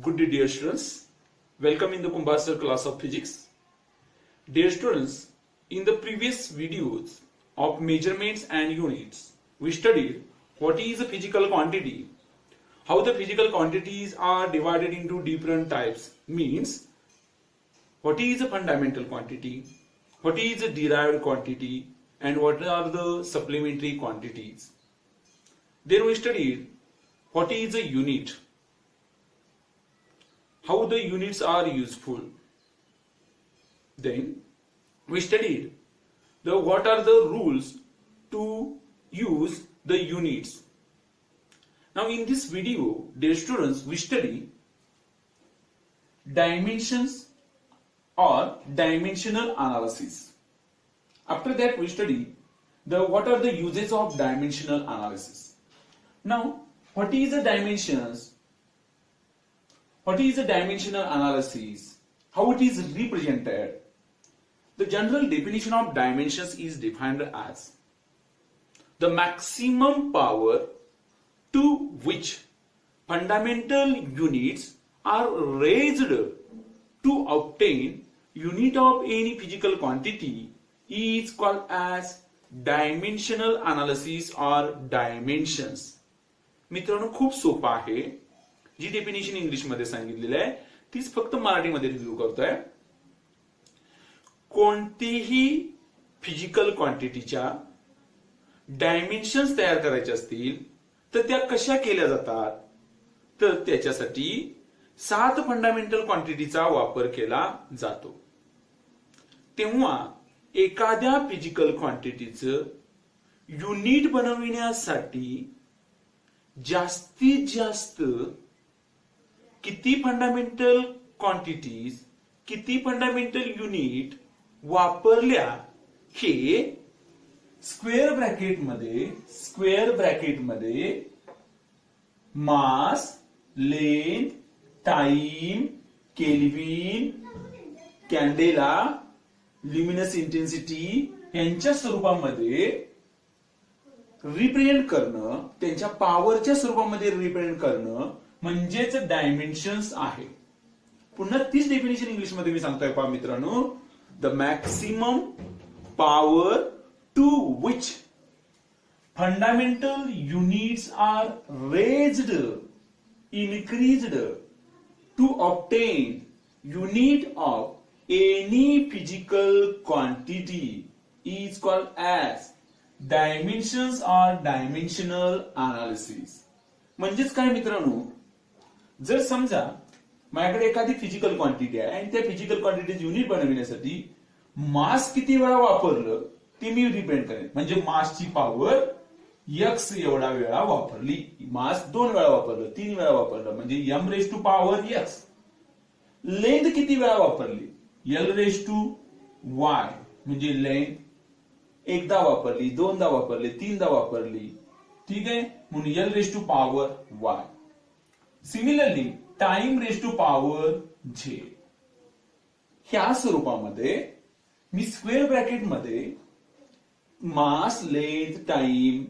Good day, dear students. Welcome in the Kumbhasar class of physics. Dear students, in the previous videos of measurements and units, we studied what is a physical quantity, how the physical quantities are divided into different types, means what is a fundamental quantity, what is a derived quantity, and what are the supplementary quantities. Then we studied what is a unit, how the units are useful. Then we studied what are the rules to use the units. Now in this video, dear students, we study dimensions or dimensional analysis. After that we study what are the uses of dimensional analysis. Now what is the dimensions? What is the dimensional analysis? How it is represented? The general definition of dimensions is defined as the maximum power to which fundamental units are raised to obtain unit of any physical quantity is called as dimensional analysis or dimensions. मित्रांनो खूप सोपं आहे. जी definition English मध्ये सांगितलेली आहे तीच फक्त मराठीमध्ये रिव्ह्यू करतोय. कोणतीही फिजिकल क्वांटिटीच्या डायमेन्शन्स तयार करायचे असतील तर त्या कशा केल्या जातात, तर त्याच्यासाठी 7 फंडामेंटल क्वांटिटीचा वापर केला जातो. तेव्हा एखाद्या फिजिकल क्वांटिटीचं युनिट बनविण्यासाठी जास्तीत जास्त किती फंडामेंटल क्वांटिटीज, किती फंडामेंटल युनिट वापरल्या हे स्क्वेअर ब्रॅकेटमध्ये mass, length, time, kelvin, candela, luminous intensity यांच्या स्वरूपामध्ये रिप्रेझेंट करणं, त्यांच्या पॉवरच्या स्वरूपामध्ये रिप्रेझेंट करणं म्हणजेच डायमेन्शन्स आहे. पुन्हा तीच डेफिनेशन इंग्लिश मध्ये मी सांगतोय पहा मित्रांनो. The maximum power to which fundamental units are raised, increased to obtain unit of any physical quantity is called as dimensions or dimensional analysis. म्हणजेच काय मित्रांनो, जर समजा माझ्याकडे एखादी फिजिकल क्वांटिटी आहे आणि त्या फिजिकल क्वांटिटीज युनिट बनवण्यासाठी मास किती वेळा वापरलं ते मी रिप्रेझेंट करेन. म्हणजे मासची पॉवर x एवढा वेळा वापरली, मास 2 वेळा वापरलं, 3 वेळा वापरलं म्हणजे m raise to power x. Length किती वेळा वापरली, l रेज टू y म्हणजे लेंथ एकदा वापरली, दोनदा वापरली, तीनदा वापरली, ठीक आहे, म्हणून l raise to power y. Similarly time raise to power j. ह्या स्वरूपामध्ये मी स्क्वेअर ब्रॅकेट मध्ये मास, लेंथ, टाइम,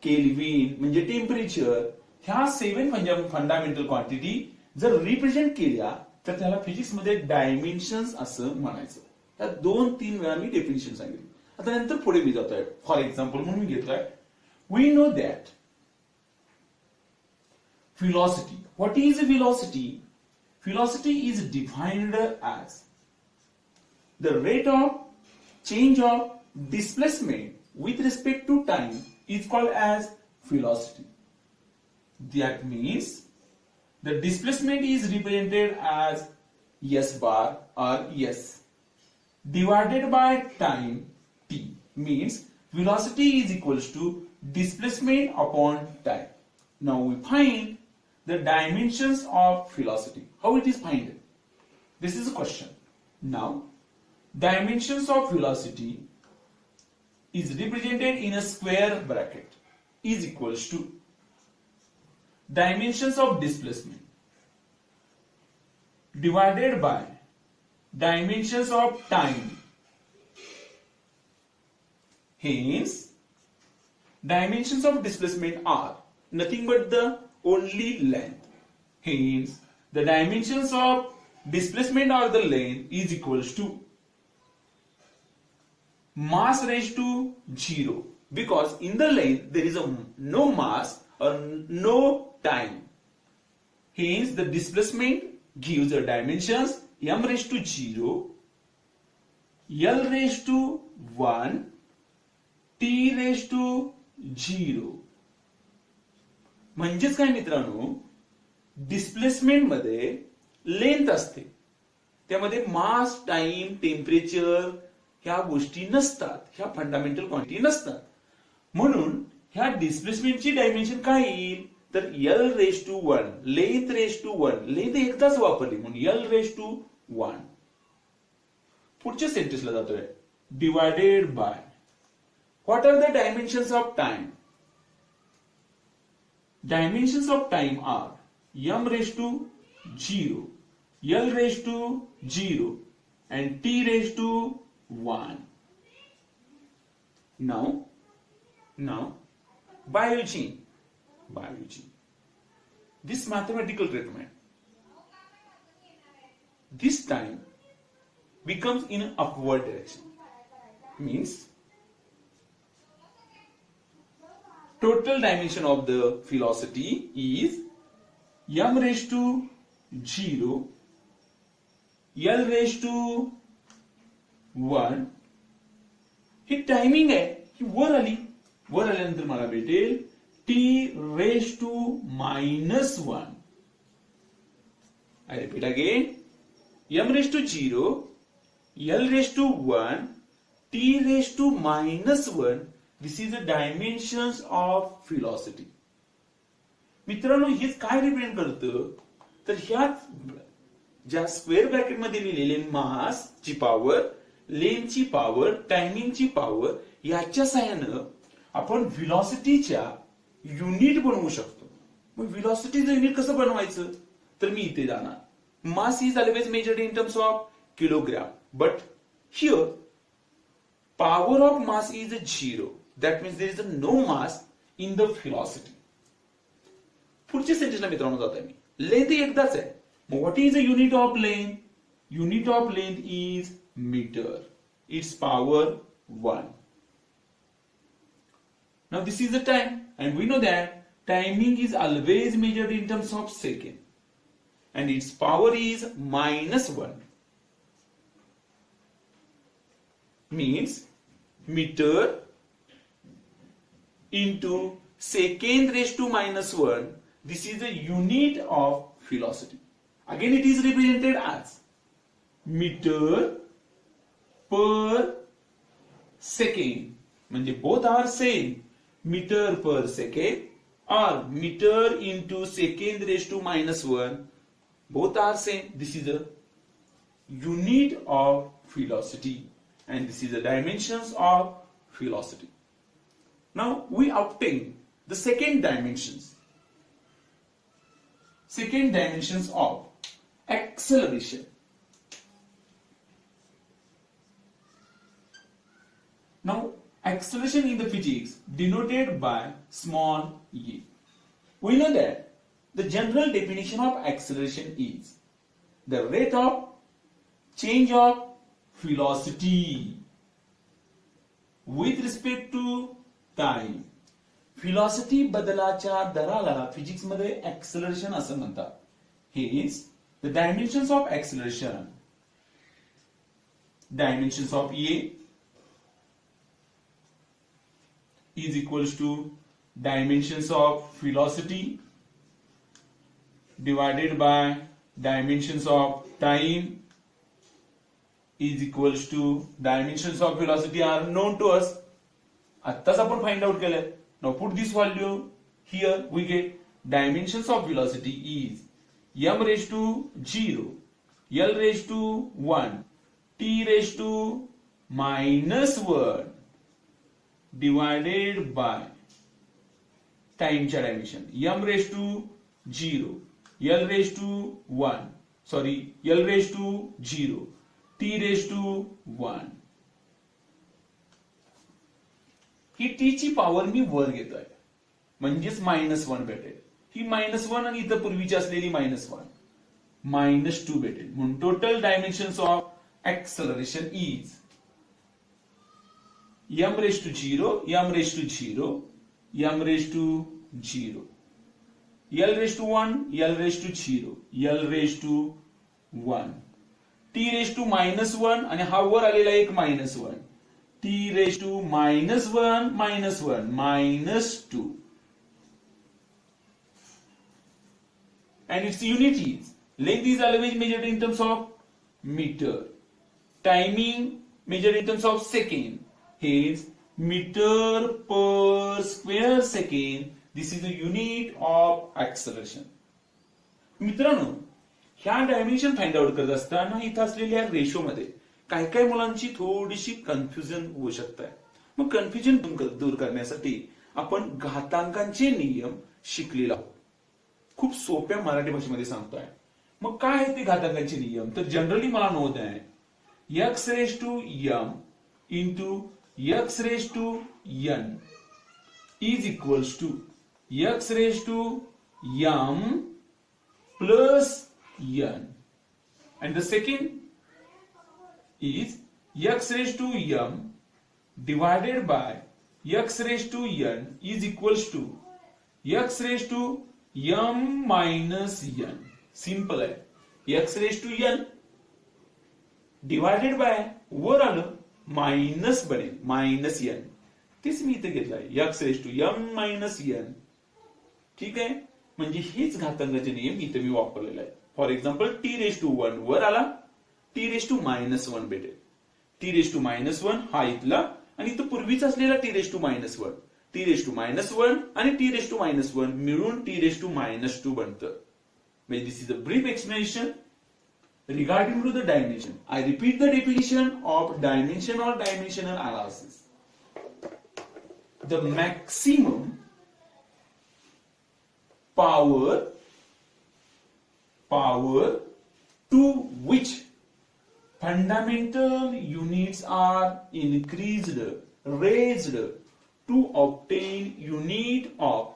केल्विन म्हणजे टेम्परेचर ह्या 7 फंडामेंटल क्वांटिटी जर रिप्रेझेंट केल्या तर त्याला फिजिक्स मध्ये डायमेन्शन्स असं म्हणायचं. त्या 2-3 वेळा मी डेफिनेशन सांगितली. आता नंतर पुढे मी जातोय. फॉर एक्झाम्पल म्हणून मी घेतोय, we know that velocity. What is velocity? Velocity is defined as the rate of change of displacement with respect to time is called as velocity. That means the displacement is represented as s bar or s divided by time t, means velocity is equals to displacement upon time. Now we find the dimensions of velocity. How it is find? This is a question. Now, dimensions of velocity is represented in a square bracket is equals to dimensions of displacement divided by dimensions of time. Hence, dimensions of displacement are nothing but the only length. Hence, the dimensions of displacement or the length is equals to mass raised to 0, because in the length there is no mass or no time. Hence the displacement gives the dimensions m raised to 0, l raised to 1, t raised to 0. म्हणजेच काय मित्रांनो, displacement मध्ये length असते, त्यामध्ये मास, time, temperature ह्या गोष्टी नसतात, ह्या फंडामेंटल क्वांटिटी नसतात. म्हणून ह्या डिस्प्लेसमेंटची डायमेन्शन काय येईल तर L raise to 1, length raise to 1, length एकदाच वापरली म्हणून एल रेस टू 1. पुढच्या सेंटेन्सला जातोय, divided by what are the dimensions of time. Dimensions of time are m raised to 0, l raised to 0 and t raised to 1. Now by using this mathematical treatment, this time becomes in upward direction, means total dimension of the velocity is m raised to 0, l raised to 1. He timing आहे, ही वर आल्यानंतर मला भेटेल t raised to -1. I repeat again, m raised to 0, l raised to 1, t raised to -1. This is the dimensions of velocity. मित्रांनो, हेच काय represent करतं तर ह्याच ज्या स्क्वेअर ब्रॅकेट मध्ये लिहिलेले मास ची पॉवर, लेंथ ची पॉवर, टायमिंग ची पॉवर याच्या सहाय्यानं आपण व्हेलॉसिटीच्या युनिट बनवू शकतो. मग व्हेलॉसिटीचं युनिट कसं बनवायचं तर मी इथे जाणार. मास is always measured in terms of kilogram, but here power of mass is 0. That means there is no mass in the velocity. पुढच्या सेंटेन्सला मित्रांनो जात आहे मी. लेंथ एकदाच आहे, मग what is the unit of length? Unit of length is metre. It's power 1. Now this is the time, and we know that timing is always measured in terms of second, and its power is -1. Means meter into second raised to -1. This is the unit of velocity. Again it is represented as meter per second. म्हणजे both are same. Meter per second or meter into second raised to -1. Both are same. This is the unit of velocity. And this is the dimensions of velocity. Now we obtain the second dimensions. Second dimensions of acceleration. Now acceleration in the physics denoted by small e. We know that the general definition of acceleration is the rate of change of velocity with respect to time. Velocity बदलाच्या दराला physics मध्ये acceleration असं म्हणतात. Hence, the dimensions of acceleration, dimensions of A is equals to dimensions of velocity divided by dimensions of time is equals to dimensions of velocity are known to us. आत्ताच आपण find out केलंय. Now put this value here. We get dimensions of velocity is m raised to 0, l raised to 1, t raised to -1 divided by time च्या dimension m raised to 0, l raised to 1, l raised to 0, t raised to 1. He T ची power मी वर घेतोय म्हणजेच -1 भेटेल. ही -1 आणि इथं पूर्वीची असलेली -1. -2 भेटेल. म्हणून total dimensions of acceleration is m raised to 0, m raised to 0, m raised to 0, l raised to 1, l raised to 0, l raised to 1, t raised to -1 आणि हा वर आलेला एक -1, t raised to -1 -2, and its unit is length is always measured in terms of meter, timing measured in terms of second, hence meter per square second. This is the unit of acceleration. मित्रांनो, ह्या dimension find out करत असताना इथं असलेल्या ratio मध्ये काही काही मुलांची थोडीशी कन्फ्युजन होऊ शकते. मग कन्फ्युजन दूर करण्यासाठी आपण घातांकांचे नियम शिकलेलो आहोत. खूप सोप्या मराठी भाषेमध्ये सांगतोय. मग काय आहे ते घातांकांचे नियम? तर जनरली मला नोंद आहे x raised to m into x raised to n is equals to x raised to m plus n, and the second is x raised to m divided by x raised to n is equals to x raised to m minus n. Simple आहे. x raised to n divided by वर आलं minus बनेल -n. तेच मी इथे घेतलंय x raised to m minus n. ठीक आहे. म्हणजे हेच घातांकाचे नियम इथे मी वापरलेला आहे. For example t raised to 1 वर आला, t raised to -1 भेटेल. t raised to -1 हा इथला आणि इथं पूर्वीच असलेला t raised to -1, t raised to -1 आणि t raised to -1 मिळून t raised to -2 बनतं. This is a brief explanation regarding to the dimension. I repeat the definition of dimension or dimensional analysis. The maximum power to which fundamental units are increased, raised to obtain unit of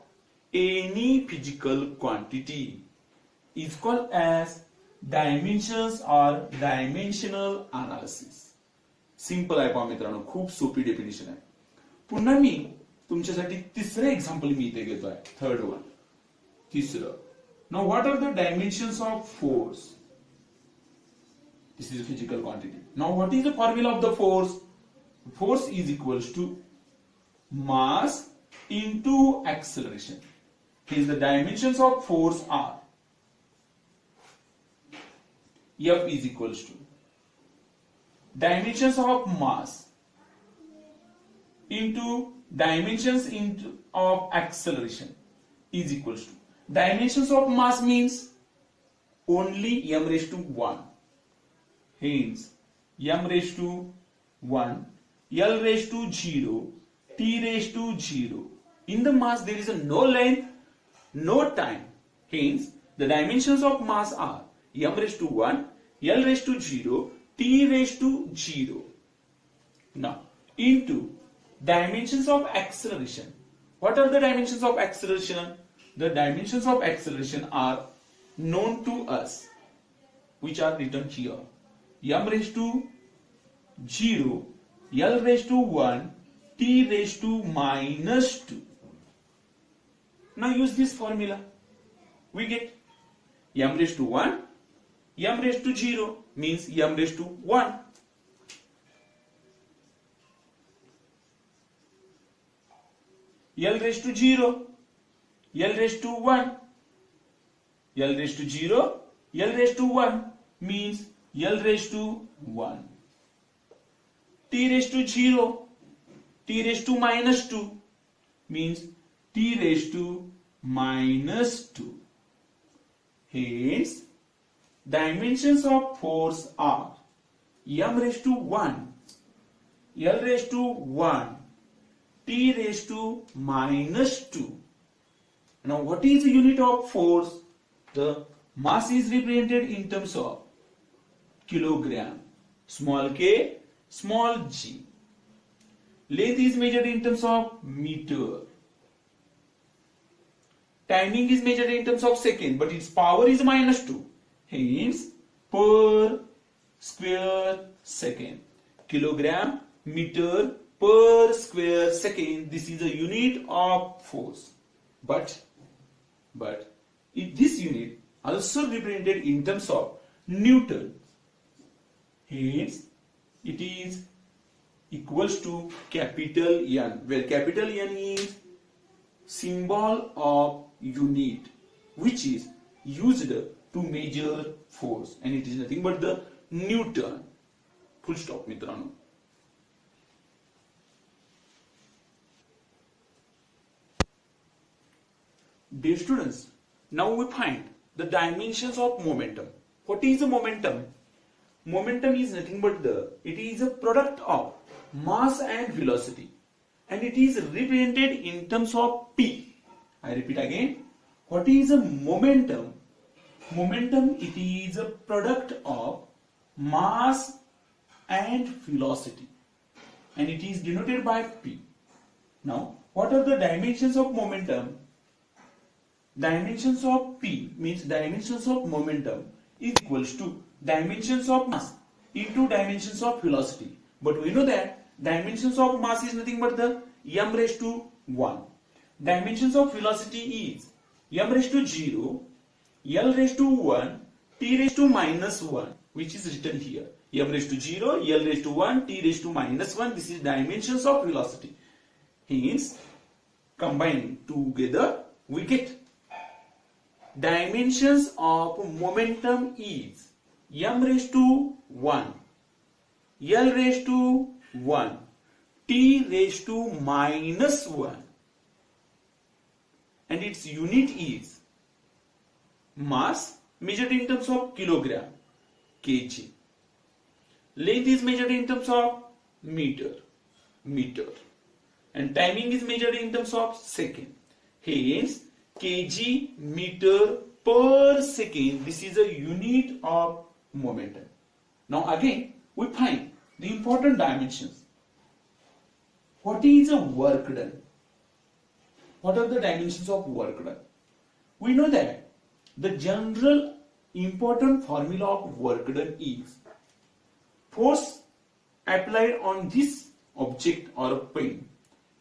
any physical quantity is called as dimensions or dimensional analysis. Simple आहे पहा मित्रांनो, खूप सोपी definition आहे. पुन्हा मी तुमच्यासाठी तिसरं example मी इथे घेतोय. थर्ड वन, तिसरं. Now what are the dimensions of force? This is a physical quantity. Now what is the formula of the force? Force is equals to mass into acceleration. Hence the dimensions of force are F is equals to dimensions of mass into dimensions of acceleration is equals to dimensions of mass means only m raised to 1. Hence m raised to 1, l raised to 0, t raised to 0. In the mass there is a no length, no time. Hence the dimensions of mass are m raised to 1, l raised to 0, t raised to 0. Now into dimensions of acceleration. What are the dimensions of acceleration? The dimensions of acceleration are known to us, which are written here. M raised to 0, L raised to 1, T raised to -2. Now use this formula. We get M raised to 1, M raised to 0 means M raised to 1. L raised to 0, L raised to 1, L raised to 0, L raised to 1 means L raised to 1. T raised to 0, T raised to -2 means T raised to -2. Hence, dimensions of force are M raised to 1, L raised to 1, T raised to -2. Now, what is the unit of force? The mass is represented in terms of kilogram, small k, small g. Length is measured in terms of meter. Timing is measured in terms of second, but its power is -2. hence per square second. Kilogram meter per square second. This is a unit of force. But if this unit also represented in terms of Newton, hence it is equals to capital N, where capital N is symbol of unit which is used to measure force, and it is nothing but the Newton. Full stop, मित्रांनो. Dear students, now we find the dimensions of momentum. What is a momentum? Momentum is nothing but it is a product of mass and velocity, and it is represented in terms of P. I repeat again. What is a momentum? Momentum, it is a product of mass and velocity, and it is denoted by P. Now, what are the dimensions of momentum? Dimensions of P means dimensions of momentum is equals to dimensions of mass into dimensions of velocity. But we know that dimensions of mass is nothing but the m raised to 1. Dimensions of velocity is m raised to 0, l raised to 1, t raised to minus 1, which is written here. M raised to 0, l raised to 1, t raised to minus 1. This is dimensions of velocity. Hence, combining together, we get dimensions of momentum is m raised to 1, l raised to 1, t raised to minus 1, and its unit is mass measured in terms of kilogram, kg. Length is measured in terms of meter, and timing is measured in terms of second. Hence, kg meter per second, this is a unit of momentum. Now again, we find the important dimensions. What is a work done? What are the dimensions of work done? We know that the general important formula of work done is force applied on this object or a pen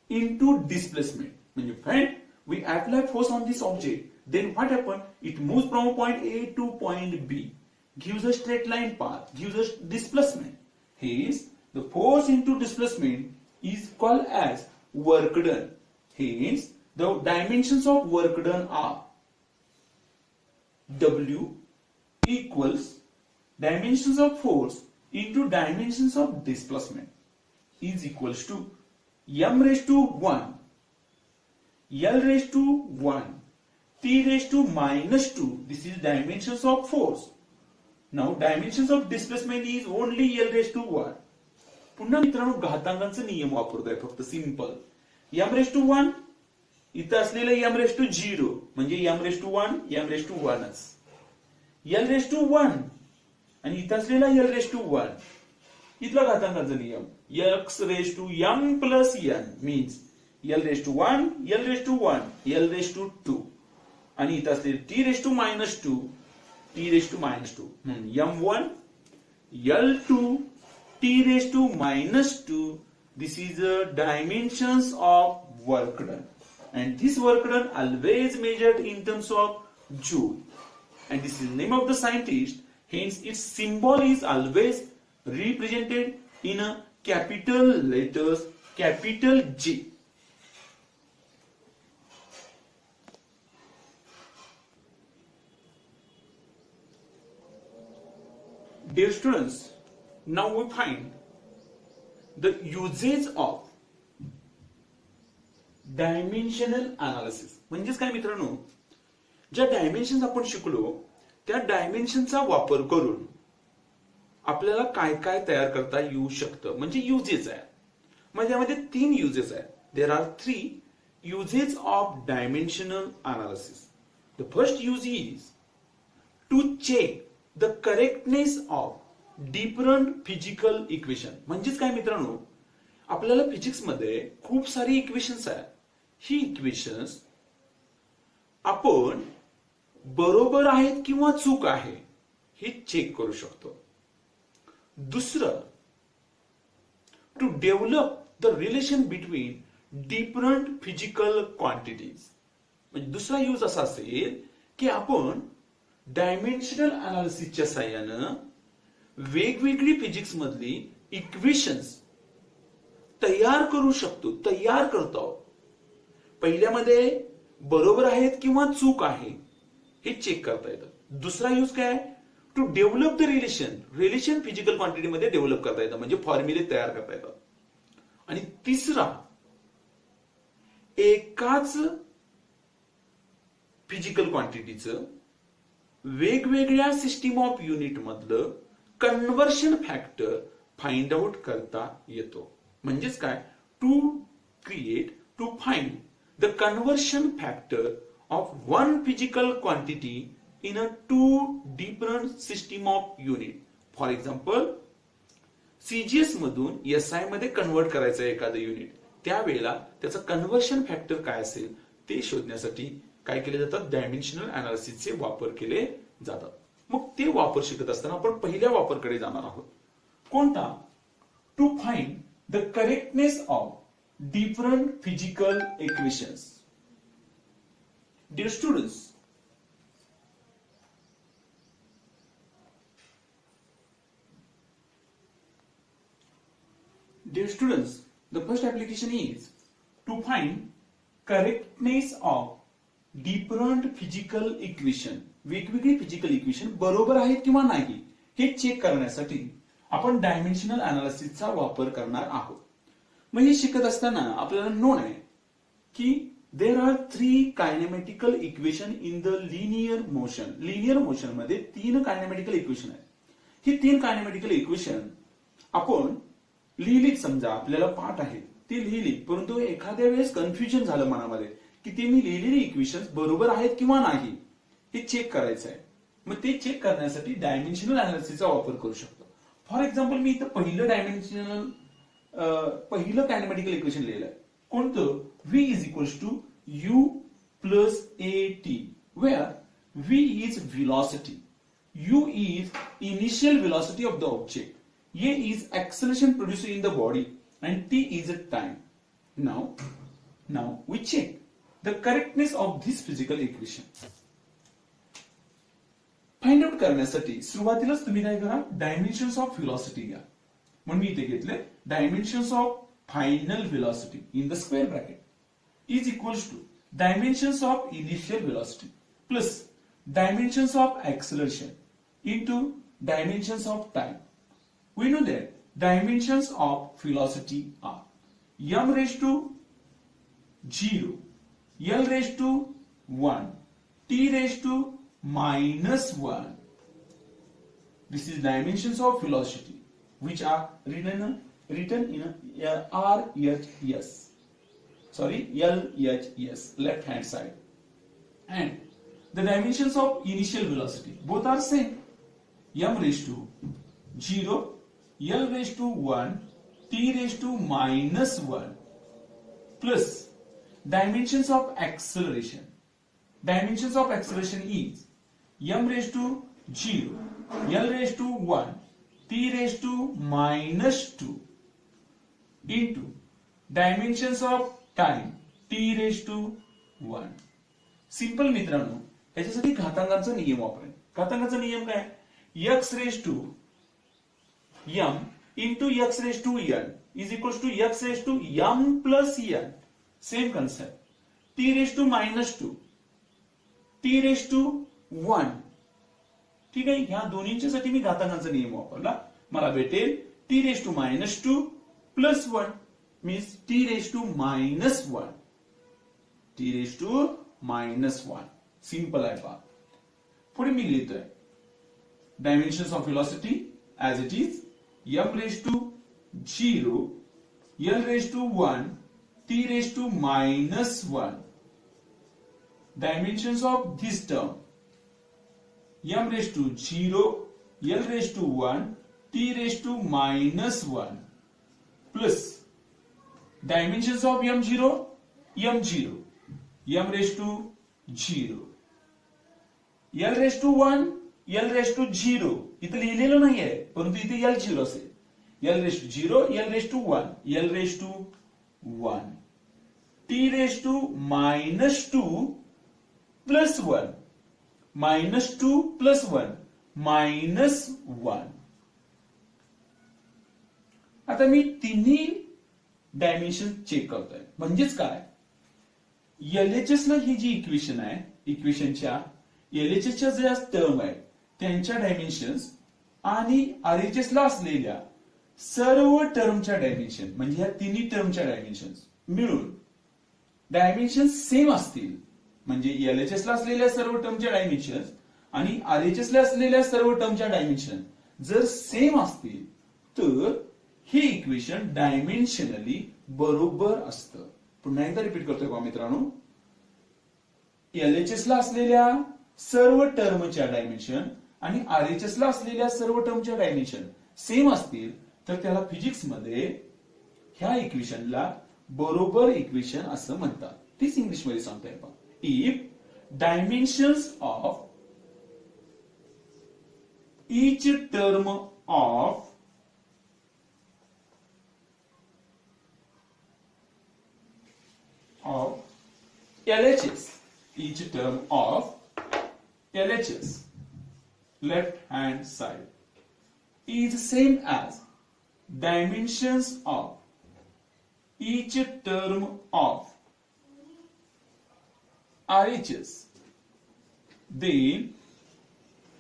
into displacement. When we apply force on this object, then what happens? It moves from point A to point B, gives a straight line path, gives us displacement. Hence, the force into displacement is called as work done. Hence, the dimensions of work done are W equals dimensions of force into dimensions of displacement is equals to m raised to 1, l raised to 1, t raised to minus 2. This is dimensions of force. Now dimensions of displacement is only l raised to 1. पुन्हा मित्रांनो घातांकांचा नियम वापरतोय फक्त simple. m raised to 1 इथं असलेलं m raised to 0 म्हणजे m raised to 1 m raised to 1च. l raised to 1 आणि इथं असलेला l raised to 1 इथला घातांकाचा नियम x raised to m plus n means l raised to 1 l raised to 1 l raised to 2 आणि इथं असलेले t raised to minus 2 t raised to minus 2 m1 l2 t raised to minus 2. This is the dimensions of work done, and this work done always measured in terms of joule, and this is the name of the scientist. Hence, its symbol is always represented in a capital letters, capital J. Dear students, now we find the usage of dimensional analysis. म्हणजेच काय मित्रांनो, ज्या dimensions आपण शिकलो त्या डायमेन्शनचा वापर करून आपल्याला काय काय तयार करता येऊ शकतं, म्हणजे युजेस आहे. म्हणजे यामध्ये 3 युजेस आहेत. There are 3 uses of dimensional analysis. The first use is to check the correctness of different physical equation. म्हणजेच काय मित्रांनो, आपल्याला फिजिक्स मध्ये खूप सारी इक्वेशन्स आहेत. ही इक्वेशन्स आपण बरोबर आहेत किंवा चूक आहे हे चेक करू शकतो. दुसरं, to develop the relation between different physical quantities. म्हणजे दुसरा यूज असा असेल की आपण डायमेन्शनल अनालिसिसच्या साहाय्यानं वेगवेगळी फिजिक्स मधली इक्वेशन्स तयार करू शकतो, तयार करतो. पहिल्यामध्ये बरोबर आहेत किंवा चूक आहे हे चेक करता येतं. दुसरा यूज काय, to develop the relation physical quantity मध्ये डेव्हलप करता येतं, म्हणजे फॉर्म्युले तयार करता येतात. आणि तिसरा, एकाच फिजिकल क्वांटिटीचं वेगवेगळ्या सिस्टीम ऑफ युनिट मधलं कन्व्हर्शन फॅक्टर फाइंड आउट करता येतो. म्हणजेच काय, to find the conversion factor of one physical quantity in a two different system of unit. For example, CGS मधून एसआय मध्ये कन्वर्ट करायचं आहे एखादं युनिट, त्यावेळेला त्याचं कन्व्हर्शन फॅक्टर काय असेल ते शोधण्यासाठी काय केले जातात, डायमेन्शनल अनालिसिसचे वापर केले जातात. मग ते वापर शिकत असताना आपण पहिल्या वापरकडे जाणार आहोत. कोणता, to find the correctness of different physical equations. Dear students, the first application is to find correctness of different physical equation. वेगवेगळी फिजिकल इक्वेशन बरोबर आहेत किंवा नाही हे चेक करण्यासाठी आपण डायमेन्शनल अनालिसिसचा वापर करणार आहोत. म्हणजे शिकत असताना आपल्याला नोन आहे की there are 3 kinematical equation in the linear motion. Linear motion मध्ये 3 कायनेमॅटिकल इक्वेशन आहेत. ही 3 कायनेमॅटिकल इक्वेशन आपण लिहिलीत, समजा आपल्याला पाठ आहे ती लिहिली, परंतु एखाद्या वेळेस कन्फ्युजन झालं मनामध्ये की ते मी लिहिलेली इक्वेशन बरोबर आहेत किंवा नाही हे चेक करायचं आहे. मग ते चेक करण्यासाठी डायमेन्शनल अनालिसिसचा वापर करू शकतो. फॉर एक्झाम्पल, मी इथं पहिलं कायनेमॅटिकल इक्वेशन लिहिलं आहे. कोणतं, V is equals to U plus A T, where V is velocity, U is initial velocity of the object, A is acceleration produced in the body and T is a time. Now we check the correctness of this physical equation. Find out करण्यासाठी सुरुवातीलाच तुम्ही काय करा, dimensions of velocity घ्या. म्हणून मी इथे घेतले dimensions of final velocity in the square bracket is equals to dimensions of initial velocity plus dimensions of acceleration into dimensions of time. We know that dimensions of velocity are m raised to 0, l raised to 1, t raised to minus 1. This is dimensions of velocity which are written in RHS. Sorry, LHS, left hand side. And the dimensions of initial velocity both are same. m raised to 0, l raised to 1, t raised to minus 1 plus dimensions of acceleration. Dimensions of acceleration is m raised to 0, l raised to 1, t raised to minus 2 into dimensions of time t raised to 1. Simple मित्रांनो, याच्यासाठी घातांकाचा नियम वापरेल. घातांकाचा नियम काय, x raised to m into x raised to n is equals to x raised to m plus n. Same concept. T raised to minus 2, t raised to 1. ठीक आहे, ह्या दोन्हींच्या साठी मी घातांकाचा नियम वापरला. मला भेटेल t raised to minus 2 plus 1 means t raised to minus 1. t raised to minus 1. Simple आहे पहा. पुढे मी लिहितोय dimensions of velocity as it is m raised to 0, l raised to 1, t raised to minus 1. Dimensions of this term m raised to 0, l raised to 1, t raised to minus 1 plus dimensions of m0, m raised to 0, l raised to 1, L raise to 0 इथं लिहिलेलं नाहीये, परंतु इथे L 0 असेल. L raise to 0, L raise to 1, L raise to 1, T raise to -2 plus 1, -2 plus 1, -1. आता मी तिन्ही dimension check करतोय. म्हणजेच काय, LHS ला ही जी इक्वेशन आहे, इक्वेशनच्या LHS ज्या टर्म आहेत त्यांच्या डायमेन्शन्स आणि RHS ला असलेल्या सर्व टर्मच्या डायमेन्शन म्हणजे ह्या तिन्ही टर्मच्या डायमेन्शन मिळून डायमेन्शन सेम असतील. म्हणजे LHS ला असलेल्या सर्व टर्मच्या डायमेन्शन आणि RHS ला असलेल्या सर्व टर्मच्या डायमेन्शन जर सेम असतील तर हे इक्वेशन डायमेन्शनली बरोबर असतं. पुन्हा एकदा रिपीट करतोय का मित्रांनो, LHS ला असलेल्या सर्व टर्मच्या डायमेन्शन आणि RHS ला असलेल्या सर्व टर्मच्या डायमेन्शन सेम असतील तर त्याला फिजिक्स मध्ये ह्या इक्वेशनला बरोबर इक्वेशन असं म्हणतात. तीच इंग्लिश मध्ये सांगताय पहा. If dimensions of each term of LHS, each term of LHS left hand side is same as dimensions of each term of RHS, then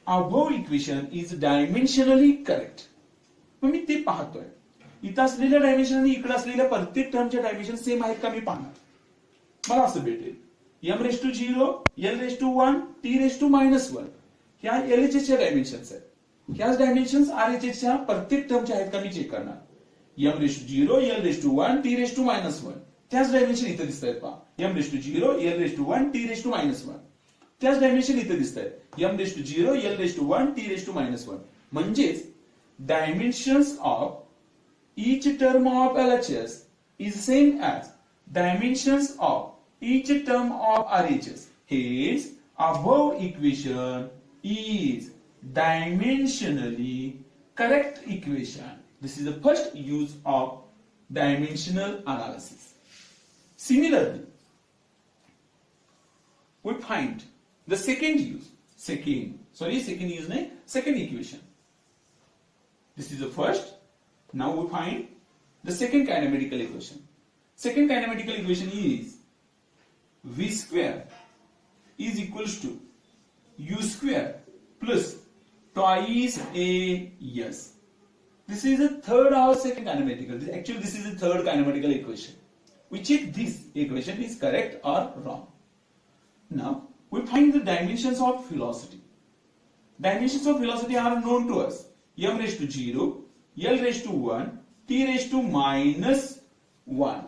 above equation is dimensionally correct. मग मी ते पाहतोय, इथं असलेल्या डायमेन्शन आणि इकडे असलेल्या प्रत्येक टर्मच्या डायमेन्शन सेम आहेत का मी पाहणार. मला असं भेटेल m raise to 0, l raise to 1, t raise to -1 ह्या LHS च्या डायमेन्शन्स आहेत. ह्याच डायमेन्शन्स RHS च्या प्रत्येक टर्मच्या आहेत का मी चेक करणार. m raise to 0, l raise to 1, t raise to -1 त्याच डायमेन्शन इथं दिसत आहेत पहा. m raise to 0, l raise to 1, t raise to -1 त्याच डायमेन्शन इथे दिसत आहेत. m raise to 0, l raise to 1, t raise to -1. म्हणजेच dimensions of each term of LHS is same as dimensions of each term of RHS. Hence, above equation is dimensionally correct equation. This is the first use of dimensional analysis. Similarly, we find the second equation. This is the first. Now we find the second kinematical equation. Second kinematical equation is v square is equals to u square plus twice as. This is the third or second kinematical. Actually, this is the third kinematical equation. We check this equation is correct or wrong. Now we find the dimensions of velocity. Dimensions of velocity are known to us. M raised to 0, L raised to 1, T raised to -1.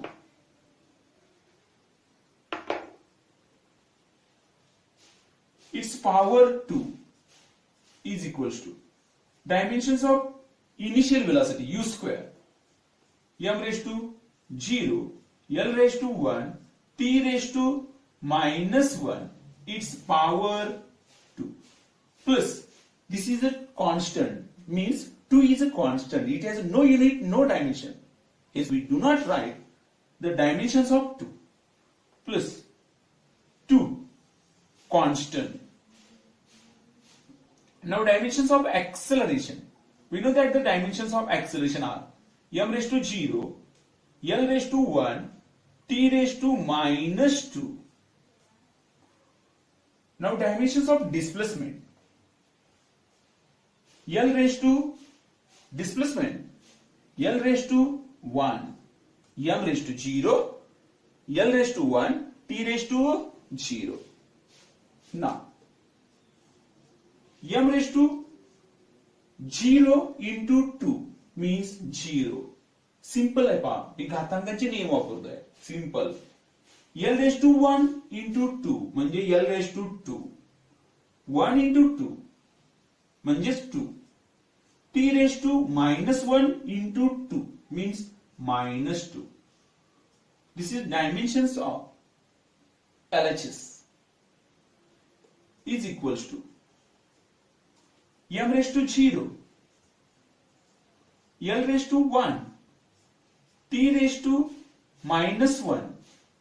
Its power 2 is equals to dimensions of initial velocity u square, M raised to 0, L raised to 1, T raised to -1, its power 2 plus this is a constant, means 2 is a constant, it has no unit, no dimension. Hence we do not write the dimensions of 2 plus 2 constant. Now dimensions of acceleration. We know that the dimensions of acceleration are m raised to 0, L raised to 1, T raised to -2. Now dimensions of displacement. L raised to displacement, L raised to 1, m raised to 0, L raised to 1, T raised to 0. Now m raised to 0 into 2 means 0. Simple आहे पहा, मी घातांकांचे नियम वापरतोय. Simple. L raised to 1 into 2 म्हणजे L raised to 2. 1 into 2 म्हणजेच 2. T raised to -1 into 2 means -2. This is dimensions of LHS is equals to m raised to 0, l raised to 1, t raised to minus 1,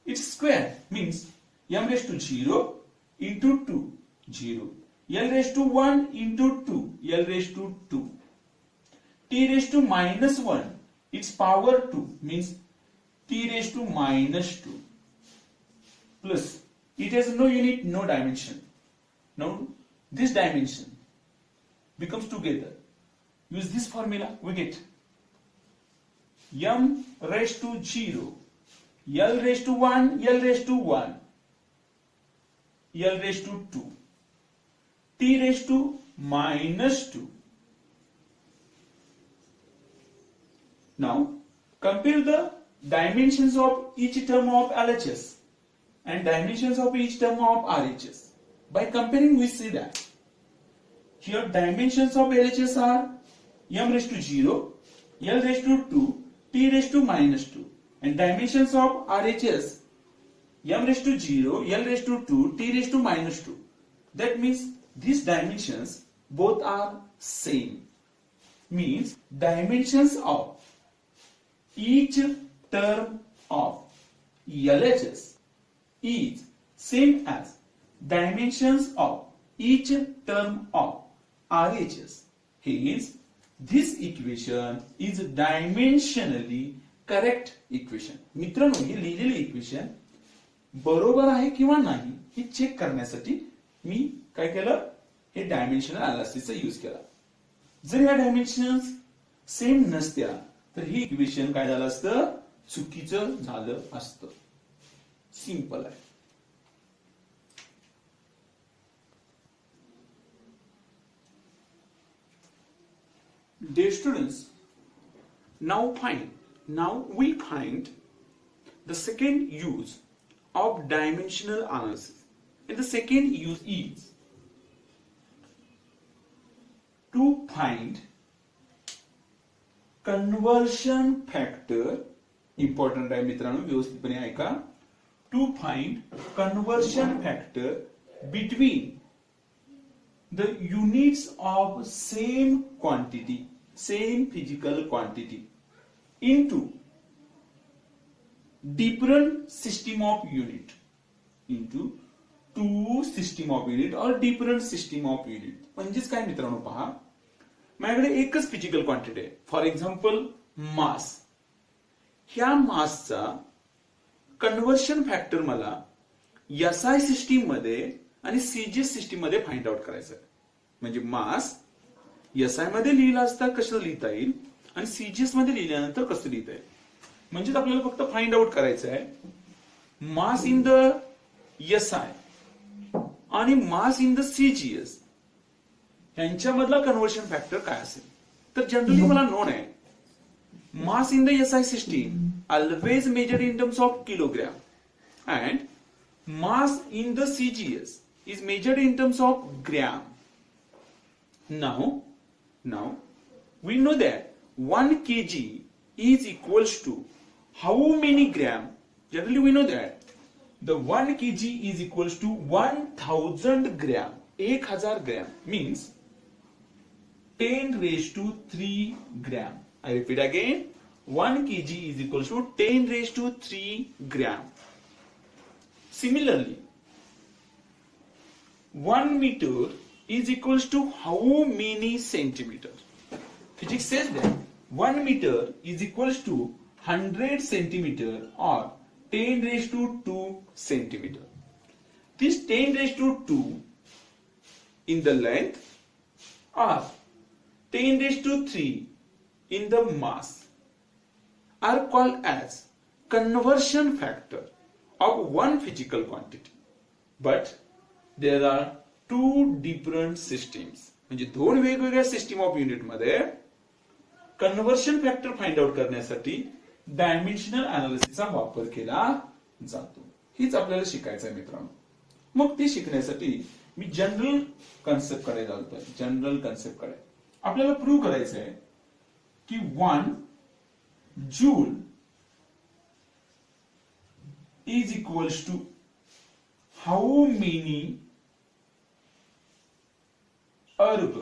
its square means m raised to 0 into 2, 0, l raised to 1 into 2, l raised to 2, t raised to minus 1, its power 2 means t raised to minus 2, plus it has no unit, no dimension. Now this dimension becomes together. Use this formula, we get m raised to 0, l raised to 1, l raised to 1, l raised to 2, t raised to minus 2. Now compare the dimensions of each term of LHS and dimensions of each term of RHS. By comparing, we see that here dimensions of LHS are m raised to 0, l raised to 2, t raised to minus 2, and dimensions of RHS m raised to 0, l raised to 2, t raised to minus 2. That means these dimensions both are same. Means dimensions of each term of LHS is same as dimensions of each term of RHS. Hence, this equation is dimensionally correct equation. मित्रांनो, हे लिहिलेले equation बरोबर आहे किंवा नाही हे check करण्यासाठी मी काय केलं, हे dimensional अनालिसिसचा use केला. जर या डायमेन्शन्स सेम नसत्या तर हे इक्वेशन काय झालं असतं, चुकीचं झालं असतं. सिंपल आहे. Dear students, now we find the second use of dimensional analysis. And the second use is to find conversion factor. Important आहे मित्रांनो, व्यवस्थितपणे ऐका. To find conversion factor between the units of same quantity, same physical quantity into different system of unit, into two system of unit or different system of unit. म्हणजेच काय मित्रांनो, पहा, माझ्याकडे एकच फिजिकल क्वांटिटी आहे. फॉर एक्झाम्पल मास. ह्या मासचा conversion factor मला SI system मध्ये आणि सीजीएस सिस्टीम मध्ये फाइंड आउट करायचं आहे. म्हणजे मास एसआय मध्ये लिहिला असता कसं लिहिता येईल आणि सीजीएस मध्ये लिहिल्यानंतर कसं लिहिता येईल. म्हणजे आपल्याला फक्त फाइंड आउट करायचं आहे मास इन द एसआय आणि मास इन द सीजीएस यांच्यामधला कन्व्हर्शन फॅक्टर काय असेल. तर जनरली मला नोन आहे mass in the SI system always measured in terms of kilogram and mass in the CGS is measured in terms of gram. Now we know that 1 kg is equals to how many gram? Generally we know that the 1 kg is equals to 1000 gram. 1000 gram means 10 raised to 3 gram. I repeat again. 1 kg is equal to 10 raised to 3 gram. Similarly, 1 meter is equals to how many centimeters? Physics says that 1 meter is equals to 100 centimeter or 10 raised to 2 centimeter. This 10 raised to 2 in the length or 10 raised to 3 in the mass are called as conversion factor of one physical quantity. But there are two different systems. म्हणजे दोन वेगवेगळ्या system of unit मध्ये conversion factor find out करण्यासाठी dimensional अनालिसिसचा वापर केला जातो. हेच आपल्याला शिकायचं आहे मित्रांनो. मग ते शिकण्यासाठी मी जनरल कन्सेप्ट कडे जातोय. जनरल कन्सेप्ट कडे आपल्याला प्रूव्ह करायचं आहे की 1 joule is equals to how many erg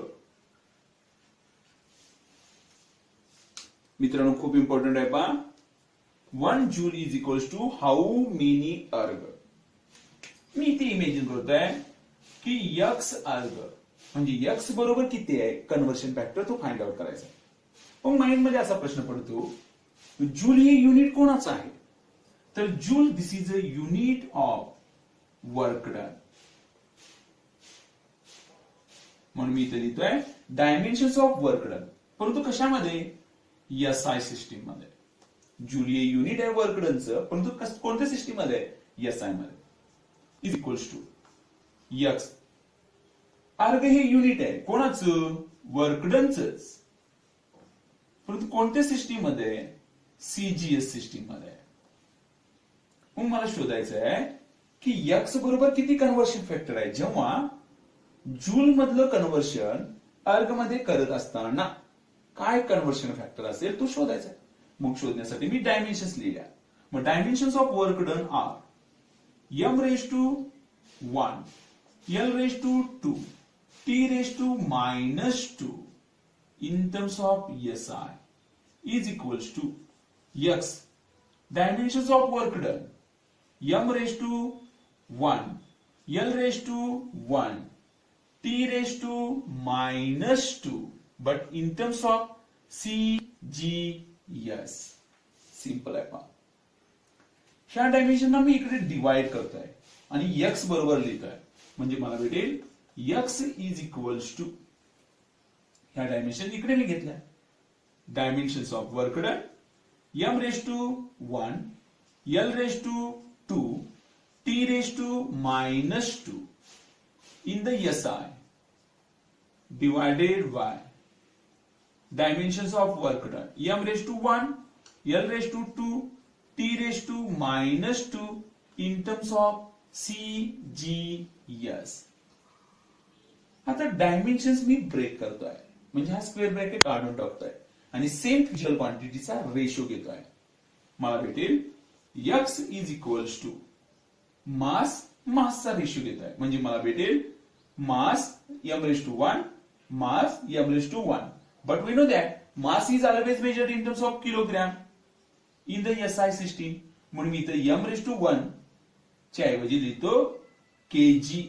मित्रांनो खूप इम्पॉर्टंट आहे पहा. 1 joule is equals to how many erg. मी इथे इमेजिन करतोय की यक्स अर्ग म्हणजे यक्स बरोबर किती आहे कन्व्हर्शन फॅक्टर तो फाइंड आउट करायचा. पण माइंड मध्ये असा प्रश्न पडतो जूल हे युनिट कोणाचं आहे. तर joule this is a unit of work done. म्हणून मी इथे लिहितोय डायमेन्शन्स ऑफ वर्क डन, परंतु कशामध्ये एसआय सिस्टीम मध्ये. जूल हे युनिट आहे वर्क डनचं, परंतु कोणत्या सिस्टीम मध्ये एसआय मध्ये. इज इक्वल्स टू यक्स अर्ग हे युनिट आहे कोणाचं वर्क डनच, परंतु कोणत्या सिस्टीम मध्ये सीजीएस सिस्टीम मध्ये. मग मला शोधायचं आहे की यक्स बरोबर किती कन्व्हर्शन फॅक्टर आहे जेव्हा जूल मधलं कन्व्हर्शन अर्ग मध्ये करत असताना काय कन्व्हर्शन फॅक्टर असेल तो शोधायचा. मग शोधण्यासाठी मी डायमेन्शन्स लिहिल्या. मग dimensions of work done are M raise to 1 L raise to 2 T raise to -2 in terms of SI is equals to X dimensions of work done M raised to 1 L raised to 1 T raised to -2 but in terms of CGS simple आहे पहा. ह्या डायमेन्शनला मी इकडे divide करतोय आणि x बरोबर लिहितोय म्हणजे मला भेटेल x is equals to ह्या डायमेन्शन इकडे मी घेतल्या. Dimensions of work done M raise to 1 L raise to 2 T raise to -2 in the SI divided by dimensions of work done M raise to 1 L raise to 2 T raise to -2 in terms of CGS. आता dimensions मी break करतोय म्हणजे हा square bracket काढून टाकतोय आणि same physical क्वांटिटीचा ratio घेतोय. मला भेटेल x इज इक्वल्स टू मासचा रेशो घेतोय म्हणजे मला भेटेल mass m raise to 1 mass m raise to 1. But we know that mass is always measured in terms of kilogram in the SI system. म्हणून मी इथे m रेज टू 1 च्या ऐवजी लिहितो kg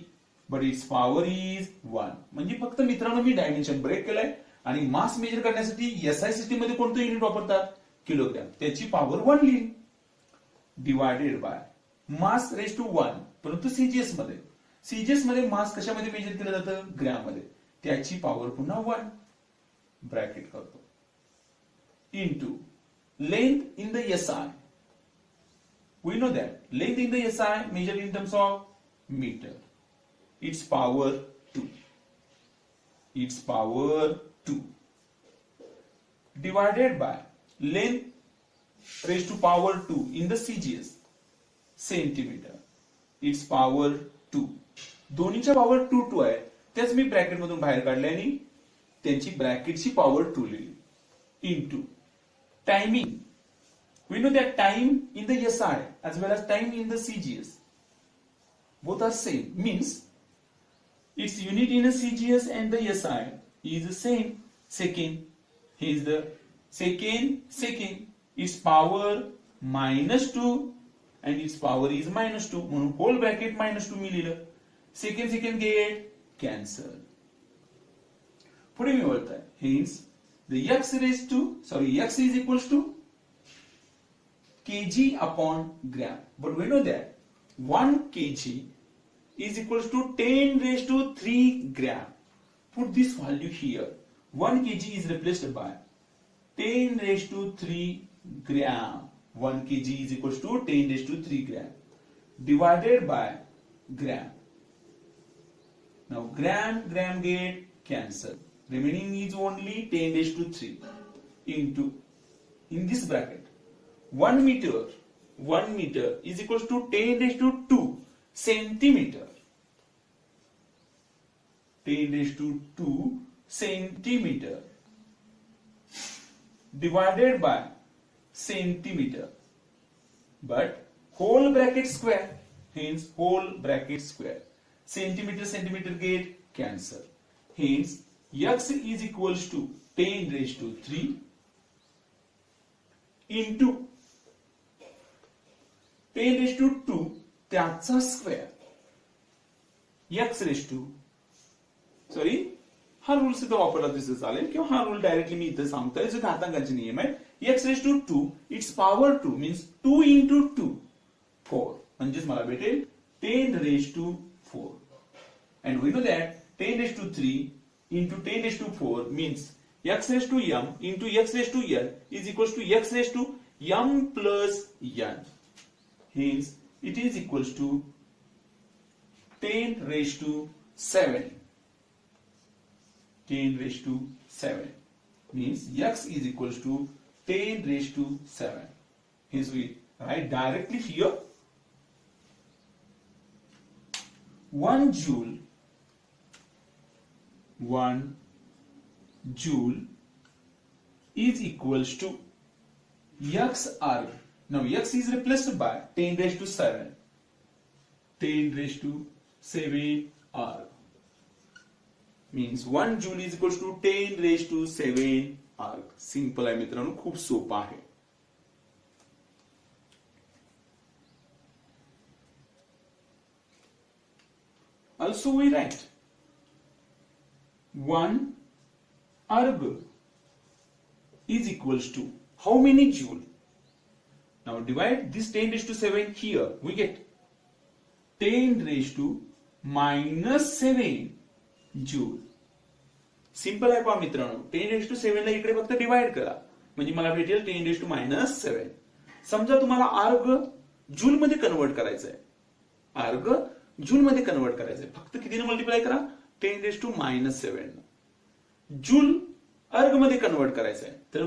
but it's power is 1. म्हणजे फक्त मित्रांनो मी डायमेन्शन ब्रेक केलाय आणि मास मेजर करण्यासाठी एसआय सिस्टीम मध्ये कोणतं युनिट वापरतात किलोग्राम, त्याची पॉवर 1 लिहिली divided by mass raise to 1. परंतु सीजीएस मध्ये मास कशामध्ये मेजर केलं जातं ग्रॅम मध्ये, त्याची पॉवर पुन्हा 1 ब्रॅकेट करतो into length in the SI. We know that length in the SI measure in terms of metre. Its power 2. Its power 2 divided by length raised to power 2 in the CGS centimeter. Its power 2. दोन्हीच्या power 2 आहे त्याच मी bracket मधून बाहेर काढले आणि त्यांची ब्रॅकेटची power 2 लिहिली into timing. We know that time in the SI as well as time in the CGS both are same, means its unit in a CGS and the SI is the same. Second, here is the second. Its power -2 and its power is -2. म्हणून whole bracket -2 मी लिहिलं. Second get cancel. पुढे मी बोलतोय hence the x is equals to kg upon gram. But we know that 1 kg is equals to 10 raised to 3 gram. Put this value here. 1 kg is replaced by 10 raised to 3 gram. 1 kg is equals to 10 raised to 3 gram divided by gram. Now gram get cancel. Remaining is only 10 raised to 3 into in this bracket 1 meter is equals to 10 raised to 2 centimeter. 10 raised to 2 centimeter divided by centimeter, but whole bracket square, hence whole bracket square. Centimeter get cancel, hence x is equals to 10 raised to 3 into 10⁻², त्याचा square, sorry हा rule सुद्धा वापरला तसं चालेल किंवा हा rule directly मी इथे सांगतोय जो घातांकांचे नियम आहे. x⁻², it's power 2 means 2 into 2, 4, म्हणजेच मला भेटेल 10⁻⁴. and we know that 10⁻³ into 10⁻⁴ means x⁻m into x⁻l is equals to x⁻m plus n. Hence it is equals to 10⁻⁷. 10⁻⁷ means x is equals to 10⁻⁷. Hence we write directly here 1 joule is equals to x arg. Now x is replaced by 10⁻⁷. 10⁻⁷ arg means 1 joule is equals to 10⁻⁷ arg. Simple आहे मित्रांनो, खूप सोपा आहे. Also we write 1 arg is equals to how many joule? Now divide this 10⁻⁷ here, we get 10⁻⁻7 joule. Simple आहे पहा मित्रांनो, 10⁻⁷ ला इकडे फक्त divide करा म्हणजे मला भेटेल 10⁻⁻7. समजा तुम्हाला आर्ग जूल मध्ये कन्वर्ट करायचं आहे, आर्ग जूल मध्ये कन्वर्ट करायचं आहे, फक्त कितीने मल्टिप्लाय करा? 10⁻⁻7. जूल अर्ग मध्ये कन्वर्ट करायचं आहे तर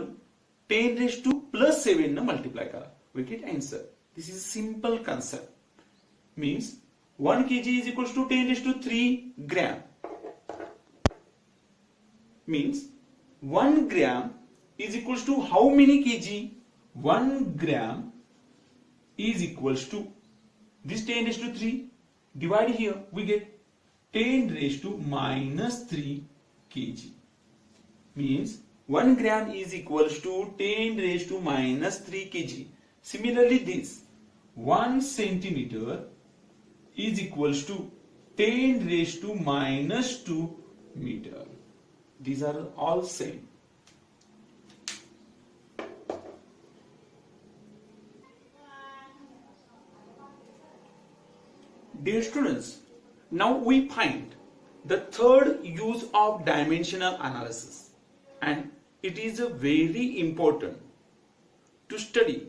10⁻+7 ने मल्टिप्लाय करा. We get answer. This is a simple concept. Means 1 kg is equals to 10⁻³ gram. Means 1 gram is equals to how many kg? 1 gram is equals to this 10⁻³ divide here, we get 10⁻⁻3 kg. Means 1 gram is equals to 10⁻⁻3 kg. Similarly this 1 centimeter is equals to 10⁻⁻2 meter. These are all same. Dear students, now we find the third use of dimensional analysis, and it is a very important to study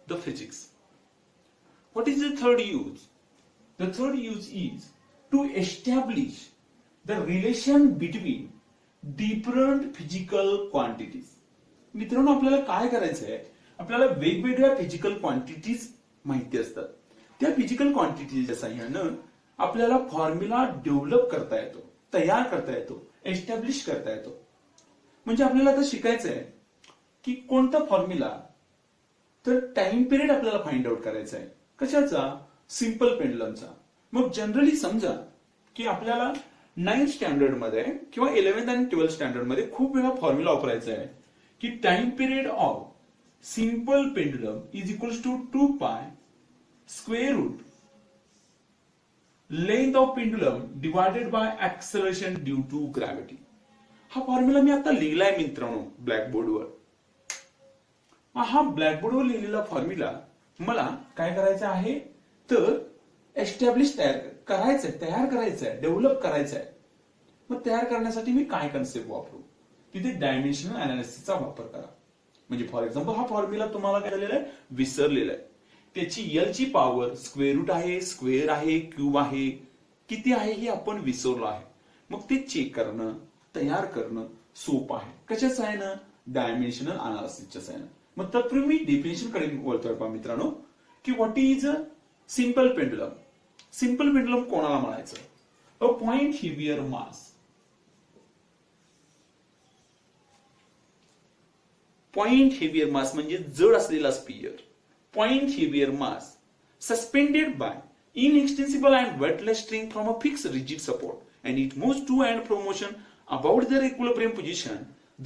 the physics. What is the third use? The third use is to establish the relation between different physical quantities. मित्रांनो आपल्याला काय करायचं आहे? आपल्याला वेगवेगळ्या physical quantities माहिती असतात. त्या फिजिकल क्वांटिटीच्या साहाय्यानं आपल्याला फॉर्म्युला डेव्हलप करता येतो, तयार करता येतो, एस्टॅब्लिश करता येतो. म्हणजे आपल्याला आता शिकायचं आहे की कोणता फॉर्म्युला, तर टाइम पिरियड आपल्याला फाइंड आउट करायचा आहे. कशाचा? सिंपल पेंडुलमचा. मग जनरली समजा की आपल्याला 9th स्टँडर्ड मध्ये किंवा 11th आणि 12th स्टँडर्ड मध्ये खूप वेळा फॉर्म्युला वापरायचा आहे की time period of simple pendulum is equals to 2π square root length of pendulum divided by acceleration due to gravity. हा फॉर्म्युला मी आता लिहिलाय मित्रांनो ब्लॅकबोर्डवर. हा ब्लॅकबोर्डवर लिहिलेला फॉर्म्युला मला काय करायचा आहे तर एस्टॅब्लिश तयार करायचं आहे, डेव्हलप करायचं आहे. मग तयार करण्यासाठी मी काय कन्सेप्ट वापरू? तिथे डायमेन्शनल अनालिसिसचा वापर करा. म्हणजे फॉर एक्झाम्पल हा फॉर्म्युला तुम्हाला काय झालेला आहे? विसरलेला आहे. त्याची एल ची पॉवर स्क्वेअर रूट आहे, स्क्वेअर आहे, क्यूब आहे, किती आहे हे आपण विसरलो आहे. मग ते चेक करणं, तयार करणं सोपं आहे. कशाचं आहे ना? डायमेन्शनल अनालिसिसच्या साहाय्याने. मग तत्पूर्वी मी डेफिनेशन कडे वळतोय पहा मित्रांनो की what is a simple pendulum. Simple pendulum कोणाला म्हणायचं? A point heavier mass. Point heavier mass म्हणजे जड असलेला sphere. Point heavier mass suspended by inextensible and weightless string from a fixed rigid support, and it moves to and from motion about their equilibrium position.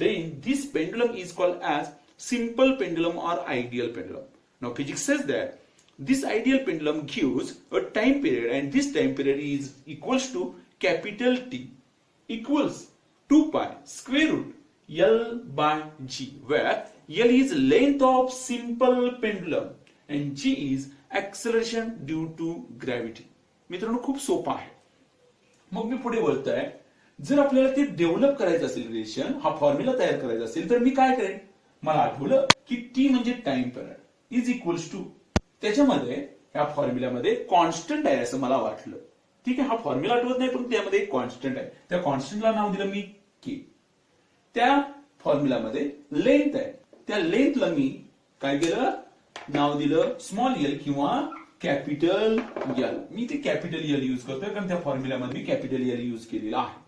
Then this pendulum is called as simple pendulum or ideal pendulum. Now physics says that this ideal pendulum gives a time period, and this time period is equals to capital T equals 2 pi square root L by G, where L is length of simple pendulum and G is acceleration due to gravity. मित्रांनो खूप सोपा आहे. मग मी पुढे बोलतोय, जर आपल्याला ते develop करायचं असेल रिलेशन, हा फॉर्म्युला तयार करायचा असेल, तर मी काय करेन? मला आठवलं की टी म्हणजे time period is equals to, त्याच्यामध्ये या फॉर्म्युल्यामध्ये कॉन्स्टंट आहे असं मला वाटलं. ठीक आहे, हा फॉर्म्युला आठवत नाही पण त्यामध्ये एक कॉन्स्टंट आहे. त्या कॉन्स्टंटला नाव दिलं मी के. त्या फॉर्म्युलामध्ये लेंथ आहे, त्या लेंथला मी काय केलं? नाव दिलं स्मॉल एल किंवा कॅपिटल एल. मी ते कॅपिटल एल यूज करतोय कारण त्या फॉर्म्युल्यामध्ये मी कॅपिटल एल यूज केलेला आहे.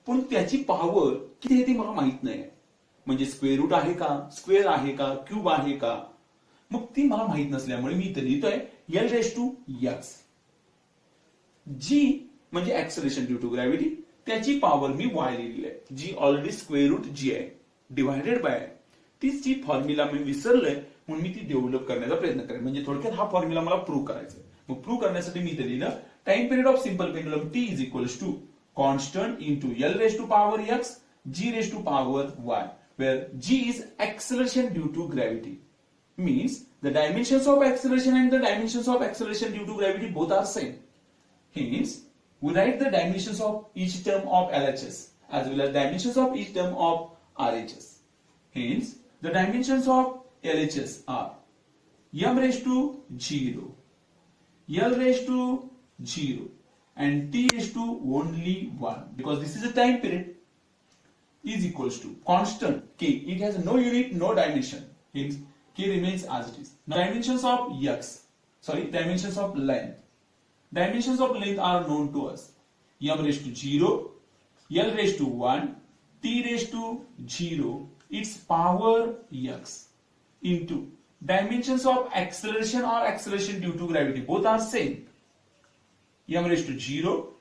पण त्याची पॉवर किती आहे ते मला माहित नाही. म्हणजे स्क्वेअर रूट आहे का, स्क्वेअर आहे का, क्यूब आहे का, मग ती मला माहित नसल्यामुळे मी इथे लिहितोय एल रेस टू एक्स. जी म्हणजे ऍक्सलरेशन ड्यू टू ग्रॅव्हिटी, त्याची पॉवर मी वाय लिहिली आहे, जी ऑलरेडी स्क्वेअर रूट जी आहे डिवायडेड बाय. तीच जी फॉर्म्युला मी विसरलोय म्हणून मी ती डेव्हलप करण्याचा प्रयत्न करेन. म्हणजे थोडक्यात हा फॉर्म्युला मला प्रूव्ह करायचा. मग प्रूव्ह करण्यासाठी मी इथे लिहिलं time period of simple pendulum T is equals to constant into L raise to power X G raise to power Y, where g is acceleration due to gravity. Means the dimensions of acceleration and the dimensions of acceleration due to gravity both are same. Hence, we write the dimensions of each term of LHS as well as dimensions of each term of RHS. Hence, the dimensions of LHS are m raised to 0, l raised to 0 and t raised to only 1, because this is a time period, is equals to constant k. It has no unit, no dimension. Hence, k remains as it is. Now, dimensions of length. Dimensions of length are known to us. M raised to 0, L raised to 1, T raised to 0, its power x into dimensions of acceleration or acceleration due to gravity. Both are same. M raised to 0,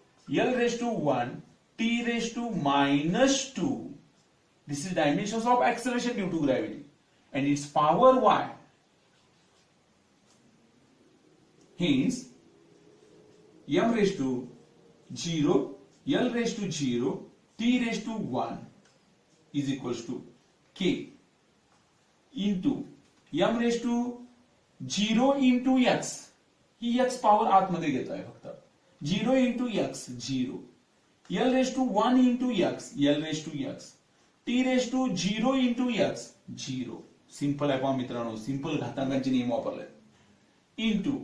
L raised to 1, T raised to minus 2. This is dimensions of acceleration due to gravity and its power y. Hence, m raised to 0, l raised to 0, t raised to 1 is equals to k into m raised to 0 into x. He x power आतमध्ये घेतोय फक्त. 0 into x 0. L raised to 1 into x, L raised to x, T raised to 0 into x 0. Simple आहे पहा मित्रांनो, simple घातांकांचे नियम वापरले. Into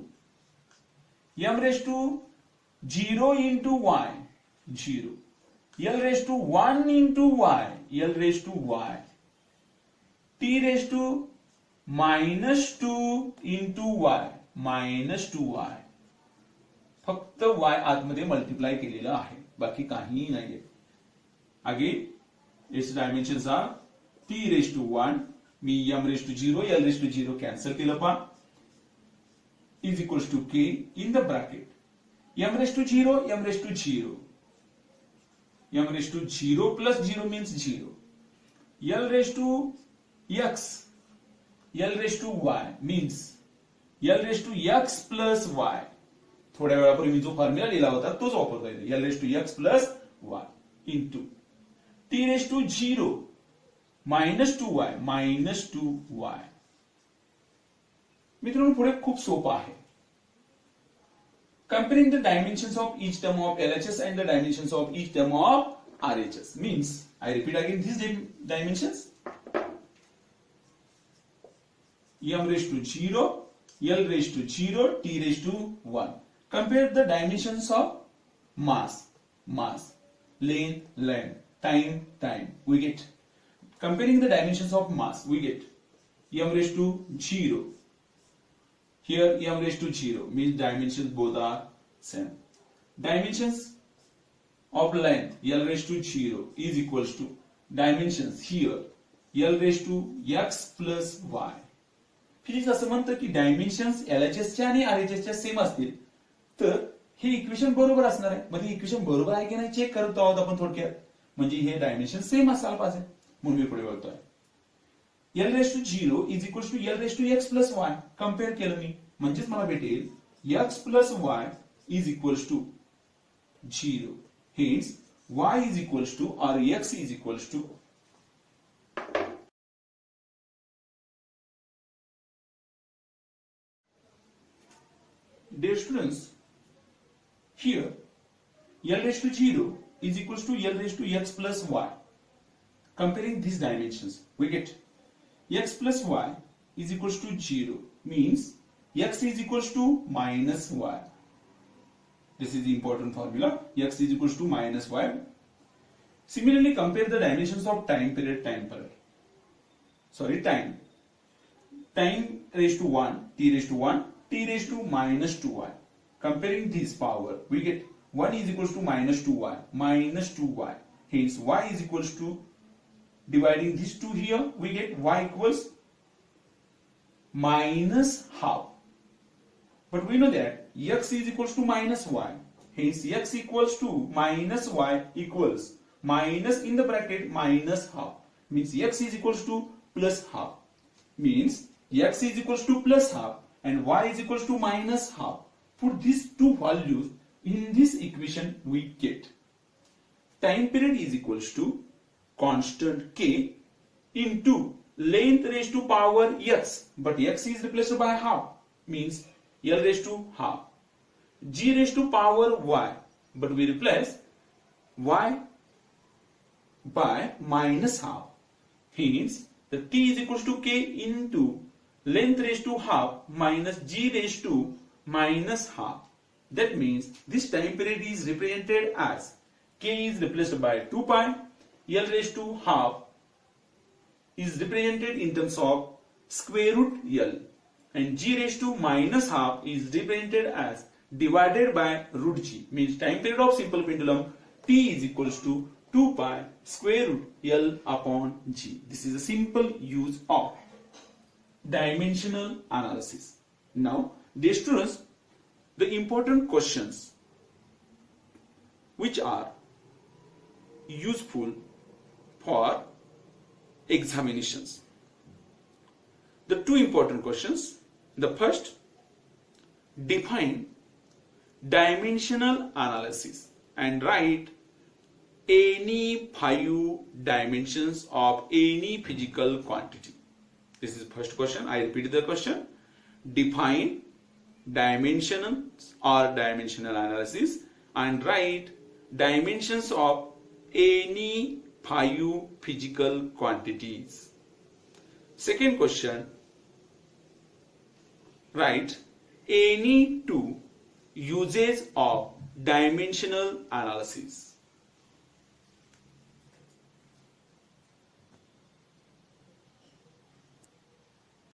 m raised to 0 into y 0, L raised to 1 into y, L raised to y, T raised to minus 2 into y minus 2y. फक्त y आतमध्ये multiply केलेला आहे, बाकी काहीही नाहीये. Again its dimensions are t raised to 1, me m raised to 0, l raised to 0 cancel केलं पहा, is equals to k in the bracket m raised to 0, m raised to 0, m raised to 0 plus 0 means 0, l raised to x, l raised to y means l raised to x plus y. थोड्या वेळापूर्वी मी जो formula लिहिला होता तोच वापरतोय. l raised to x plus y into t raised to 0 minus 2y minus 2y. मित्रांनो पुढे खूप सोपं आहे. Comparing the dimensions of each term of LHS and the dimensions of each term of RHS means, I repeat again these dimensions. M raised to 0, L raised to 0, T raised to 1. Compare the dimensions of mass, length, time. We get, comparing the dimensions of mass, we get m raised to 0. Here m raised to 0 means dimensions both are same. Dimensions of length L raised to 0 is equals to dimensions here L raised to x plus y. Physics असं म्हणतं की dimensions LHS च्या आणि RHS च्या same असतील तर हे equation बरोबर असणार आहे. मग हे इक्वेशन बरोबर आहे की नाही चेक करतो आहोत आपण थोडक्यात. म्हणजे हे डायमेन्शन सेम असायला पाहिजे म्हणून मी पुढे बोलतोय. L raised to 0 is equals to L raised to x plus y. Compare केलं मी म्हणजेच मला भेटेल x plus y is equals to 0. Hence y is equals to or x is equals to dear students, here L raised to 0 is equals to L raised to x plus y. Comparing these dimensions, we get x plus y is equals to 0 means x is equals to minus y. This is the important formula. X is equals to minus y. Similarly, compare the dimensions of time period. Time. Time raised to 1, t raised to 1, t raised to minus 2y. Comparing this power, we get 1 is equals to minus 2y, minus 2y. Hence, y is equals to, dividing these two here, we get y equals minus half. But we know that x is equals to minus y. Hence, x equals to minus y equals minus in the bracket minus half. Means x is equals to plus half. Means x is equals to plus half and y is equals to minus half. Put these two values in this equation, we get time period is equals to constant k into length raised to power x, but x is replaced by half, means L raised to half. G raised to power y, but we replace y by minus half. Hence, the t is equals to k into length raised to half minus g raised to minus half. That means this time period is represented as k is replaced by 2 pi, L raised to half is represented in terms of square root L, and g raised to minus half is represented as divided by root g. Means time period of simple pendulum t is equals to 2 pi square root L upon g. This is a simple use of dimensional analysis. Now, dear students, the important questions which are useful for examinations. The two important questions. The first, define dimensional analysis and write any 5 dimensions of any physical quantity. This is the first question. I repeat the question. Define dimensions or dimensional analysis and write dimensions of any 5 physical quantities. Second question, write any 2 uses of dimensional analysis.